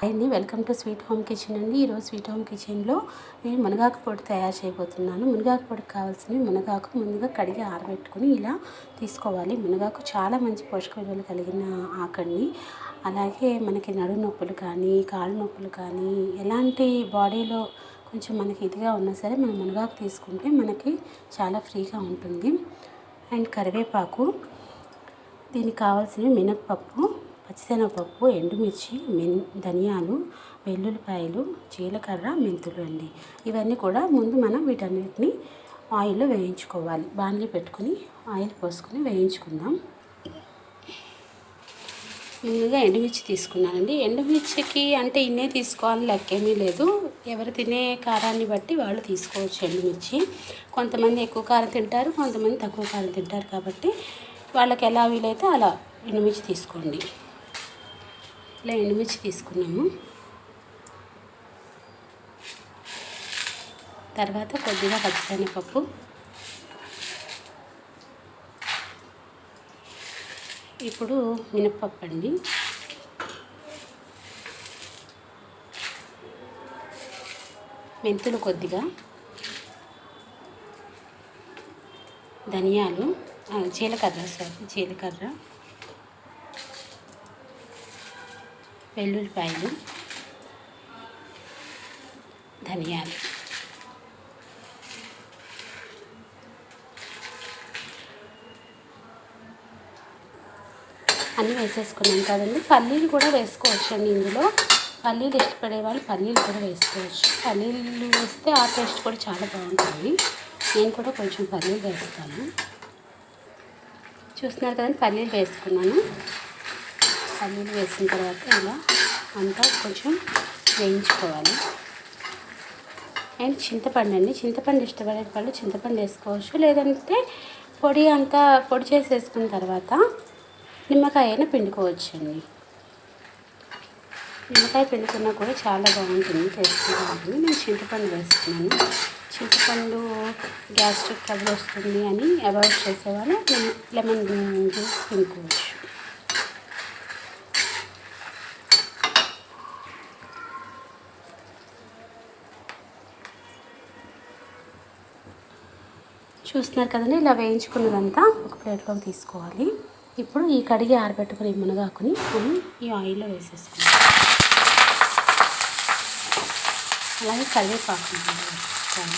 అండి, welcome to sweet home kitchen అండి. ఈరోజు స్వీట్ హోమ్ కిచెన్లో నేను మునగాకు పొడి తయారు చేయబోతున్నాను. మునగాకు పొడికి కావాల్సిన మునగాకు ముందుగా కడిగి ఆరబెట్టుకుని ఇలా తీసుకోవాలి. మునగాకు చాలా మంచి పోషక విలువలు కలిగిన ఆకండి. అలాగే మనకి నడుము నొప్పులు కానీ, కాళ్ళ నొప్పులు కానీ, ఎలాంటి బాడీలో కొంచెం మనకి ఇదిగా ఉన్నా సరే మనం మునగాకు తీసుకుంటే మనకి చాలా ఫ్రీగా ఉంటుంది. అండ్ కరివేపాకు, దీనికి కావాల్సిన మినప్పప్పు, పచ్చిశనగపప్పు, ఎండుమిర్చి, ధనియాలు, వెల్లుల్లిపాయలు, జీలకర్ర, మెంతులు అండి. ఇవన్నీ కూడా ముందు మనం వీటన్నిటిని ఆయిల్లో వేయించుకోవాలి. బాణలి పెట్టుకుని ఆయిల్ పోసుకొని వేయించుకుందాం. ముందుగా ఎండుమిర్చి తీసుకున్నానండి. ఎండుమిర్చికి అంటే ఇన్నే తీసుకోవాలని లెక్కేమీ లేదు. ఎవరు తినే కారాన్ని బట్టి వాళ్ళు తీసుకోవచ్చు ఎండుమిర్చి. కొంతమంది ఎక్కువ కారం తింటారు, కొంతమంది తక్కువ కారం తింటారు. కాబట్టి వాళ్ళకి ఎలా వీలైతే అలా ఎండుమిర్చి తీసుకోండి. ఇలా ఎండుమిర్చి తీసుకున్నాము. తర్వాత కొద్దిగా పచ్చిశనగపప్పు, ఇప్పుడు మినప్పప్పు అండి. మెంతులు కొద్దిగా, ధనియాలు, జీలకర్ర, వెల్లుల్లిపాయలు, ధనియాలు, అన్నీ వేసేసుకున్నాం కదండి. పల్లీలు కూడా వేసుకోవచ్చండి. ఇందులో పల్లీలు ఇష్టపడే వాళ్ళు పల్లీలు కూడా వేసుకోవచ్చు. పల్లీలు వేస్తే ఆ టేస్ట్ కూడా చాలా బాగుంటుంది. నేను కూడా కొంచెం పల్లీలు వేస్తాను. చూస్తున్నారు కదండి, పల్లీలు వేసుకున్నాను. పల్లీలు వేసిన తర్వాత ఇలా అంతా కొంచెం వేయించుకోవాలి. అండ్ చింతపండు అండి. చింతపండు ఇష్టపడే వాళ్ళు చింతపండు వేసుకోవచ్చు. లేదంటే పొడి చేసేసుకున్న తర్వాత నిమ్మకాయ అయినా పిండుకోవచ్చండి. నిమ్మకాయ పిండుకున్నా కూడా చాలా బాగుంటుంది, టేస్టీగా ఉంటుంది. నేను చింతపండు వేసుకున్నాను. చింతపండు గ్యాస్ట్రిక్ ట్రబుల్ వస్తుంది అని అవాయిడ్ చేసేవాళ్ళు లెమన్ జ్యూస్ పిండుకోవచ్చు. చూస్తున్నారు కదండి, ఇలా వేయించుకున్నదంతా ఒక ప్లేట్లోకి తీసుకోవాలి. ఇప్పుడు ఈ కడిగి ఆరబెట్టుకుని మునగాకుని మనం ఈ ఆయిల్లో వేసేసుకోవాలి. అలాగే కరివేపాకు వేసుకోవాలి.